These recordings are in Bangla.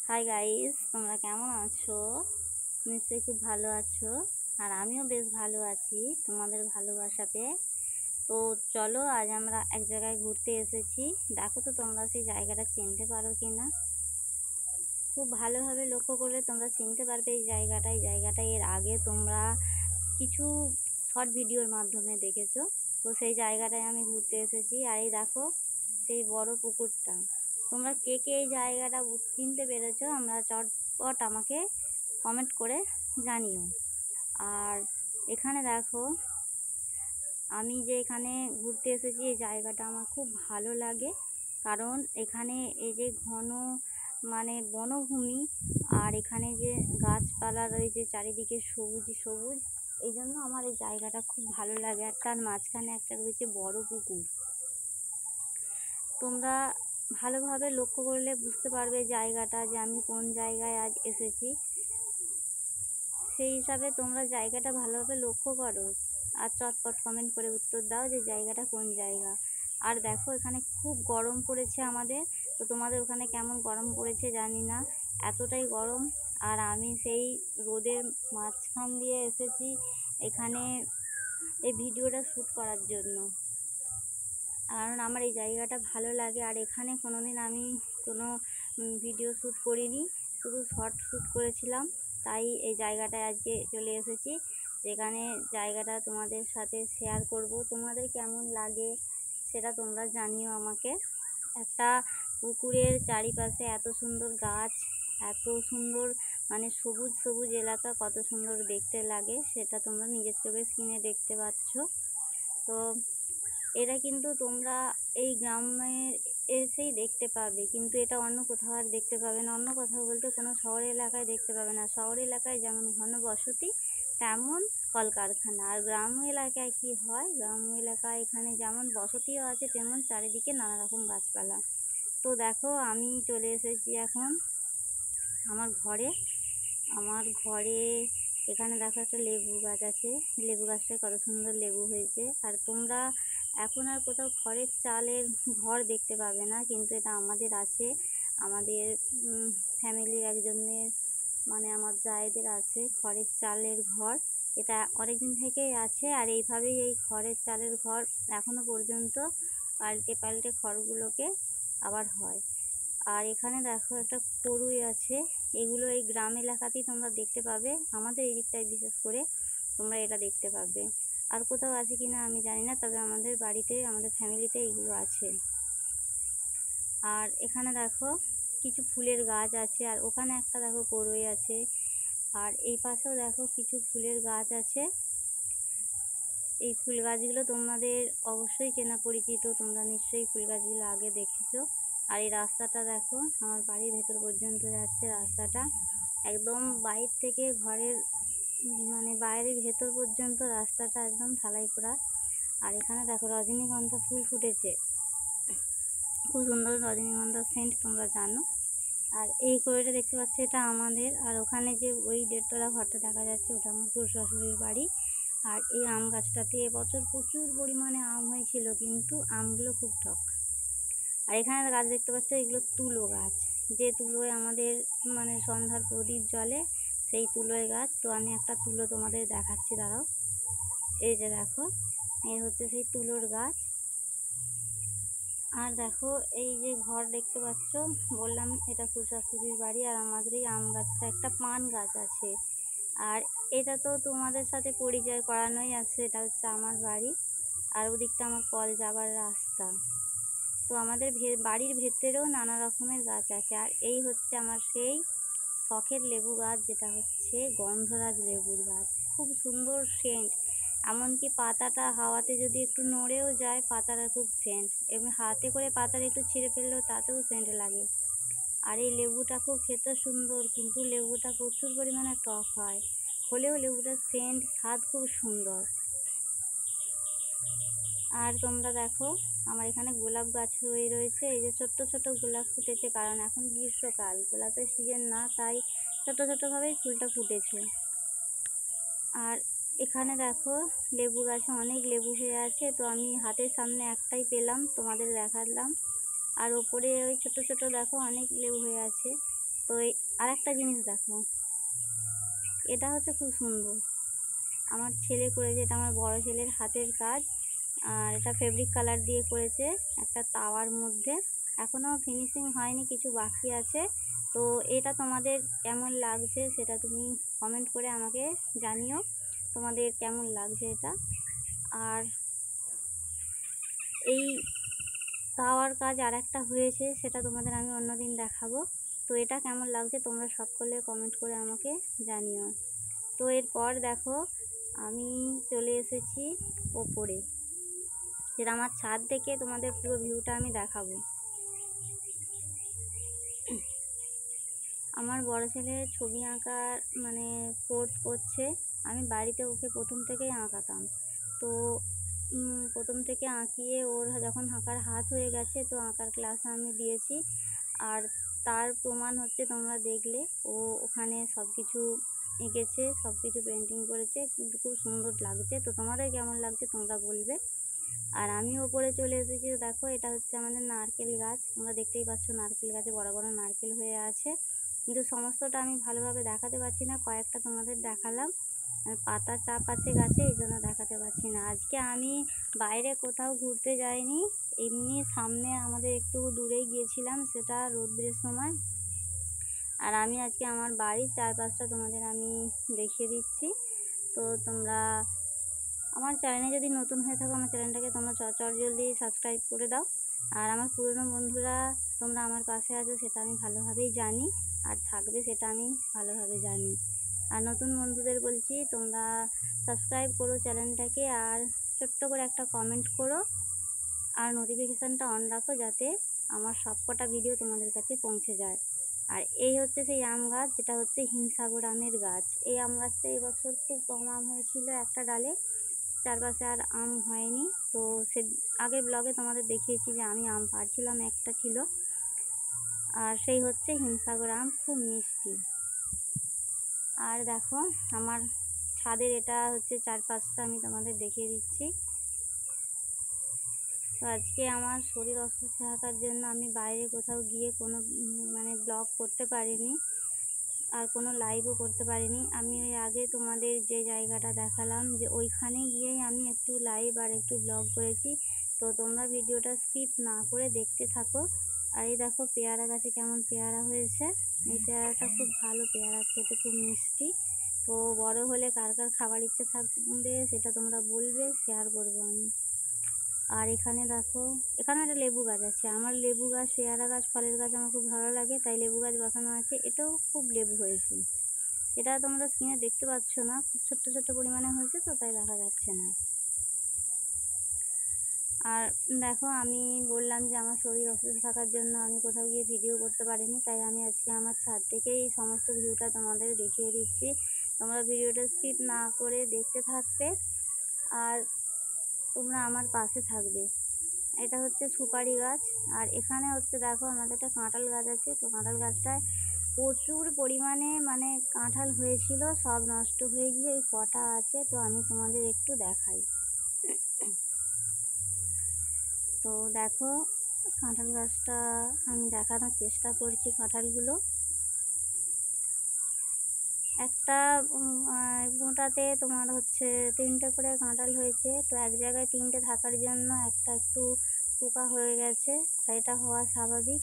হাই গাইস, তোমরা কেমন আছো? নিশ্চয়ই খুব ভালো আছো। আর আমিও বেশ ভালো আছি তোমাদের ভালোবাসা পেয়ে। তো চলো, আজ আমরা এক জায়গায় ঘুরতে এসেছি। দেখো তো তোমরা সেই জায়গাটা চিনতে পারো কি না। খুব ভালোভাবে লক্ষ্য করলে তোমরা চিনতে পারবে এই জায়গাটা এর আগে তোমরা কিছু শর্ট ভিডিওর মাধ্যমে দেখেছো। তো সেই জায়গাটায় আমি ঘুরতে এসেছি। আর এই দেখো সেই বড় পুকুরটা। তোমরা কে কে এই জায়গাটা চিনতে পেরেছো আমরা চটপট আমাকে কমেন্ট করে জানিও। আর এখানে দেখো, আমি যে এখানে ঘুরতে এসেছি এই জায়গাটা আমার খুব ভালো লাগে, কারণ এখানে এই যে ঘন বনভূমি, আর এখানে যে গাছপালা রয়েছে চারিদিকে সবুজ সবুজ, এই জন্য আমার এই জায়গাটা খুব ভালো লাগে। আর তার মাঝখানে একটা রয়েছে বড় পুকুর। তোমরা ভালোভাবে লক্ষ্য করলে বুঝতে পারবে জায়গাটা যে আমি কোন জায়গায় আজ এসেছি। সেই হিসাবে তোমরা জায়গাটা ভালোভাবে লক্ষ্য করো আর চটপট কমেন্ট করে উত্তর দাও যে জায়গাটা কোন জায়গা। আর দেখো এখানে খুব গরম পড়েছে আমাদের, তো তোমাদের ওখানে কেমন গরম পড়েছে জানি না, এতটাই গরম। আর আমি সেই রোদের মাঝখান দিয়ে এসেছি এখানে এই ভিডিওটা শ্যুট করার জন্য, কারণ আমার এই জায়গাটা ভালো লাগে। আর এখানে কোনোদিন আমি কোনো ভিডিও শ্যুট করিনি, শুধু শর্ট শ্যুট করেছিলাম। তাই এই জায়গাটায় আজকে চলে এসেছি, যেখানে জায়গাটা তোমাদের সাথে শেয়ার করব। তোমাদের কেমন লাগে সেটা তোমরা জানিও আমাকে। একটা পুকুরের চারিপাশে এত সুন্দর গাছ, এত সুন্দর সবুজ সবুজ এলাকা, কত সুন্দর দেখতে লাগে সেটা তোমরা নিজের চোখে স্ক্রিনে দেখতে পাচ্ছ। তো এটা কিন্তু তোমরা এই গ্রামে এসেই দেখতে পাবে, কিন্তু এটা অন্য কোথাও আর দেখতে পাবে না। অন্য কোথাও বলতে কোনো শহর এলাকায় দেখতে পাবে না। শহর এলাকায় যেমন ঘন বসতি তেমন কলকারখানা। আর গ্রাম্য এলাকায় কি হয়, গ্রাম্য এলাকায় এখানে যেমন বসতিও আছে তেমন চারিদিকে নানা রকম গাছপালা। তো দেখো আমি চলে এসেছি এখন আমার ঘরে। এখানে দেখো একটা লেবু গাছ আছে, লেবু গাছটায় কত সুন্দর লেবু হয়েছে। আর তোমরা এখন আর কোথাও খড়ের চালের ঘর দেখতে পাবে না, কিন্তু এটা আমাদের আছে। আমাদের ফ্যামিলির একজনের আমার জায়েদের আছে খড়ের চালের ঘর। এটা অনেক দিন থেকেই আছে, আর এইভাবেই এই খড়ের চালের ঘর এখনো পর্যন্ত পাল্টে পাল্টে খড়গুলোকে আবার হয়। আর এখানে দেখো একটা কড়ুই আছে, এগুলো এই গ্রাম এলাকাতেই তোমরা দেখতে পাবে, আমাদের এই দিকটায় বিশেষ করে তোমরা এটা দেখতে পাবে। আর কোথাও আছে কি না আমি জানি না, তবে আমাদের বাড়িতে আমাদের ফ্যামিলিতে এগুলো আছে। আর এখানে দেখো কিছু ফুলের গাছ আছে, আর ওখানে একটা দেখো কড়ুই আছে। আর এই পাশেও দেখো কিছু ফুলের গাছ আছে। এই ফুল গাছগুলো তোমাদের অবশ্যই চেনা পরিচিত, তোমরা নিশ্চয়ই ফুল গাছগুলো আগে দেখেছো। আর এই রাস্তাটা দেখো আমার বাড়ির ভেতর পর্যন্ত যাচ্ছে রাস্তাটা, একদম বাইরে থেকে ঘরের বাইরের ভেতর পর্যন্ত রাস্তাটা একদম ঢালাই করা। আর এখানে দেখো রজনীগন্ধা ফুল ফুটেছে, খুব সুন্দর রজনীগন্ধার সেন্ট তোমরা জানো। আর এই কড়িটা দেখতে পাচ্ছ এটা আমাদের। আর ওখানে যে ওই 1.5 তলা ঘরটা দেখা যাচ্ছে ওটা আমার শ্বশুরের বাড়ি। আর এই আম গাছটাতে এবছর প্রচুর পরিমাণে আম হয়েছিল, কিন্তু আমগুলো খুব টক। আর এখানে গাছ দেখতে পাচ্ছ, এগুলো তুলো গাছ, যে তুলোয় আমাদের সন্ধ্যার প্রদীপ জ্বলে, সেই তুলোয় গাছ। তো আমি একটা তুলো তোমাদের দেখাচ্ছি, দাঁড়াও। এই যে দেখো, এই হচ্ছে সেই তুলোর গাছ। আর দেখো এই যে ঘর দেখতে পাচ্ছ, বললাম এটা শ্বশুরের বাড়ি। আর আমাদের এই আম গাছটা একটা পান গাছ আছে। আর এটা তো তোমাদের সাথে পরিচয় করানোই আছে, এটা হচ্ছে আমার বাড়ি। আর ওদিকটা আমার কল যাবার রাস্তা। তো আমাদের বাড়ির ভেতরেও নানা রকমের গাছ আছে। আর এই হচ্ছে আমার সেই শখের লেবু গাছ, যেটা হচ্ছে গন্ধরাজ লেবুর গাছ। খুব সুন্দর সেন্ট, এমনকি পাতাটা হাওয়াতে যদি একটু নড়েও যায় পাতাটা খুব সেন্ট, এবং হাতে করে পাতাটা একটু ছিঁড়ে ফেললেও তাতেও সেন্ট লাগে। আর এই লেবুটা খুব খেতে সুন্দর, কিন্তু লেবুটা প্রচুর পরিমাণে টক হয়, হলেও লেবুটার সেন্ট স্বাদ খুব সুন্দর। আর তোমরা দেখো আমার এখানে গোলাপ গাছ হয়ে রয়েছে, এই যে ছোট্ট ছোট্ট গোলাপ ফুটেছে, কারণ এখন গ্রীষ্মকাল, গোলাপের সিজন না, তাই ছোট ছোটোভাবেই ফুলটা ফুটেছে। আর এখানে দেখো লেবু গাছে অনেক লেবু হয়ে আছে, তো আমি হাতের সামনে একটাই পেলাম তোমাদের দেখালাম। আর ওপরে ওই ছোট ছোট দেখো অনেক লেবু হয়ে আছে। তো আরেকটা জিনিস দেখো, এটা হচ্ছে খুব সুন্দর, আমার ছেলে করেছে, এটা আমার বড় ছেলের হাতের কাজ। আর এটা ফেব্রিক কালার দিয়ে করেছে একটা তাওয়ার মধ্যে, এখনও ফিনিশিং হয়নি, কিছু বাকি আছে। তো এটা তোমাদের কেমন লাগছে সেটা তুমি কমেন্ট করে আমাকে জানিও, তোমাদের কেমন লাগছে এটা। আর এই তাওয়ার কাজ আর একটা হয়েছে, সেটা তোমাদের আমি অন্যদিন দেখাবো। তো এটা কেমন লাগছে তোমরা সকলে কমেন্ট করে আমাকে জানিও। তো এরপর দেখো আমি চলে এসেছি ওপরে, যেটা আমার ছাদ থেকে তোমাদের পুরো ভিউটা আমি দেখাবো। আমার বড় ছেলে ছবি আঁকার মানে কোর্স করছে, আমি বাড়িতে ওকে প্রথম থেকেই আঁকাতাম। তো প্রথম থেকে আঁকিয়ে ওর যখন আঁকার হাত হয়ে গেছে, তো আঁকার ক্লাস আমি দিয়েছি। আর তার প্রমাণ হচ্ছে তোমরা দেখলে, ও ওখানে সব কিছু এঁকেছে, সব কিছু পেন্টিং করেছে, কিন্তু খুব সুন্দর লাগছে। তো তোমাদের কেমন লাগছে তোমরা বলবে। আর আমি ওপরে চলে এসেছি, দেখো এটা হচ্ছে আমাদের নারকেল গাছ, তোমরা দেখতেই পাচ্ছ নারকেল গাছে বড় বড় নারকেল হয়ে আছে, কিন্তু সমস্তটা আমি ভালোভাবে দেখাতে পারছি না, কয়েকটা তোমাদের দেখালাম। পাতা চাপ আছে গাছে, এই জন্য দেখাতে পারছি না। আজকে আমি বাইরে কোথাও ঘুরতে যাইনি, এমনি সামনে আমাদের একটু দূরেই গিয়েছিলাম, সেটা রৌদ্রের সময়। আর আমি আজকে আমার বাড়ির চারপাশটা তোমাদের আমি দেখিয়ে দিচ্ছি। তো তোমরা আমার চ্যানেলে যদি নতুন হয়ে থাকো, আমার চ্যানেলটাকে তোমরা জলদি সাবস্ক্রাইব করে দাও। আর আমার পুরনো বন্ধুরা তোমরা আমার পাশে আছো সেটা আমি ভালোভাবেই জানি, আর থাকবে সেটা আমি ভালোভাবে জানি। আর নতুন বন্ধুদের বলছি তোমরা সাবস্ক্রাইব করো চ্যানেলটাকে, আর ছোট্ট করে একটা কমেন্ট করো, আর নোটিফিকেশানটা অন রাখো, যাতে আমার সবকটা ভিডিও তোমাদের কাছে পৌঁছে যায়। আর এই হচ্ছে সেই আম গাছ, যেটা হচ্ছে হিমসাগর আমের গাছ। এই আম গাছটা এবছর খুব কম আম হয়েছিল একটা ডালে, চারপাশে আর আম হয়নি। তো সে আগের ব্লগে তোমাদের দেখিয়েছি যে আমি আম পাড়ছিলাম, একটা ছিল। আর সেই হচ্ছে হিমসাগর আম, খুব মিষ্টি। আর দেখো আমার ছাদের এটা হচ্ছে চারপাশটা আমি তোমাদের দেখিয়ে দিচ্ছি। তো আজকে আমার শরীর অসুস্থ থাকার জন্য আমি বাইরে কোথাও গিয়ে কোনো মানে ব্লগ করতে পারিনি, আর কোনো লাইভও করতে পারিনি। আমি ওই আগে তোমাদের যে জায়গাটা দেখালাম, যে ওইখানে গিয়েই আমি একটু লাইভ আর একটু ব্লগ করেছি। তো তোমরা ভিডিওটা স্কিপ না করে দেখতে থাকো। আর এই দেখো পেয়ারা গাছে কেমন পেয়ারা হয়েছে, এই পেয়ারাটা খুব ভালো পেয়ারা, খেতে খুব মিষ্টি। তো বড় হলে কার কার খাবার ইচ্ছে থাকবে সেটা তোমরা বলবে, শেয়ার করবো আমি। আর এখানে দেখো, এখানে একটা লেবু গাছ আছে, আমার লেবু গাছ, পেয়ারা গাছ, ফলের গাছ আমার খুব ভালো লাগে, তাই লেবু গাছ বসানো আছে। এটাও খুব লেবু হয়েছে, এটা তোমরা স্ক্রিনে দেখতে পাচ্ছ না, খুব ছোট্ট ছোট্ট পরিমাণে হয়েছে, তো তাই দেখা যাচ্ছে না। আর দেখো আমি বললাম যে আমার শরীর অসুস্থ থাকার জন্য আমি কোথাও গিয়ে ভিডিও করতে পারিনি, তাই আমি আজকে আমার ছাদ থেকেই এই সমস্ত ভিউটা তোমাদের দেখিয়ে দিচ্ছি। তোমরা ভিডিওটা স্কিপ না করে দেখতে থাকবে, আর তোমরা আমার পাশে থাকবে। এটা হচ্ছে সুপারি গাছ, আর এখানে হচ্ছে দেখো আমাদের একটা কাঁঠাল গাছ আছে। তো কাঁঠাল গাছটায় প্রচুর পরিমাণে মানে কাঁঠাল হয়েছিল, সব নষ্ট হয়ে গিয়ে ওই কটা আছে। তো আমি তোমাদের একটু দেখাই। তো দেখো কাঁঠাল গাছটা আমি দেখানোর চেষ্টা করছি। কাঁঠালগুলো একটা গোটাতে তোমার হচ্ছে 3টে করে কাঁঠাল হয়েছে। তো এক জায়গায় 3টে থাকার জন্য একটা একটু পোকা হয়ে গেছে, আর এটা হওয়া স্বাভাবিক।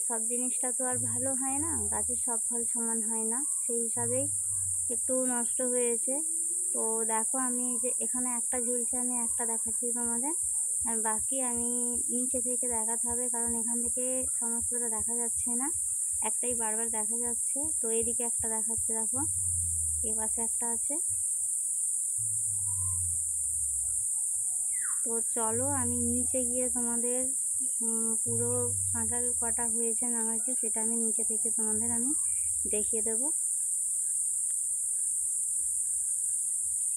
সব জিনিসটা তো আর ভালো হয় না, গাছের সব ফল সমান হয় না, সেই হিসাবেই একটু নষ্ট হয়েছে। তো দেখো আমি যে এখানে একটা ঝুলছে, আমি একটা দেখাচ্ছি তোমাদের, আর বাকি আমি নিচে থেকে দেখাতে হবে, কারণ এখান থেকে সমস্তটা দেখা যাচ্ছে না, একটাই বারবার দেখা যাচ্ছে। তো এইদিকে একটা দেখাচ্ছে, দেখো এই পাশে একটা আছে। তো চলো আমি নিচে গিয়ে তোমাদের পুরো কাঁঠাল কটা হয়েছে না হয়েছে সেটা আমি নিচে থেকে তোমাদের আমি দেখিয়ে দেবো।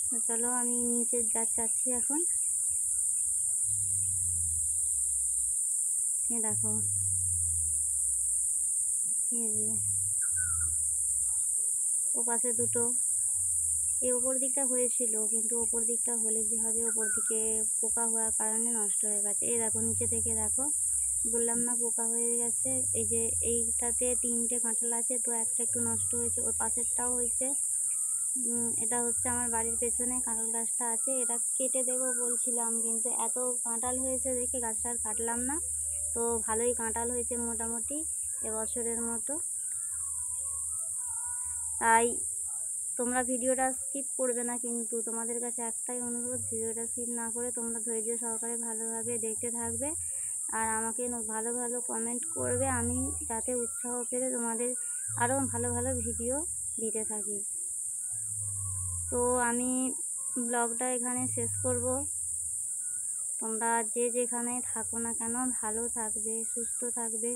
তো চলো আমি নিচে যাচ্ছি এখন। এই দেখো, এই যে ও পাশে দুটো, এই ওপর দিকটা হয়েছিল, কিন্তু ওপর দিকটা হলে কী হবে, ওপর দিকে পোকা হওয়ার কারণে নষ্ট হয়ে গেছে। এই দেখো নিচে থেকে দেখো, বললাম না পোকা হয়ে গেছে। এই যে এইটাতে 3টে কাঁঠাল আছে, তো একটা একটু নষ্ট হয়েছে, ওর পাশেরটাও হয়েছে। এটা হচ্ছে আমার বাড়ির পেছনে কাঁঠাল গাছটা আছে, এটা কেটে দেবো বলছিলাম, কিন্তু এত কাঁঠাল হয়েছে দেখে গাছটা আর কাটলাম না। তো ভালোই কাঁঠাল হয়েছে মোটামুটি এবছরের মতো। তাই তোমরা ভিডিওটা স্কিপ করবে না, কিন্তু তোমাদের কাছে একটাই অনুরোধ, ভিডিওটা স্কিপ না করে তোমরা ধৈর্য সহকারে ভালোভাবে দেখতে থাকবে আর আমাকে ভালো ভালো কমেন্ট করবে, আমি যাতে উৎসাহ পেলে তোমাদের আরও ভালো ভালো ভিডিও দিতে থাকি। তো আমি ব্লগটা এখানে শেষ করব। তোমরা যে যেখানে থাকো না কেন ভালো থাকবে, সুস্থ থাকবে।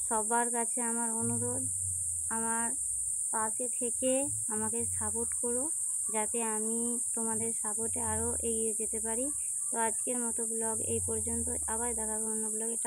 সবার কাছে আমার অনুরোধ, আমার পাশে থেকে আমাকে সাপোর্ট করো, যাতে আমি তোমাদের সাপোর্টে আরও এগিয়ে যেতে পারি। তো আজকের মতো ব্লগ এই পর্যন্ত, আবার দেখাবো অন্য ব্লগে।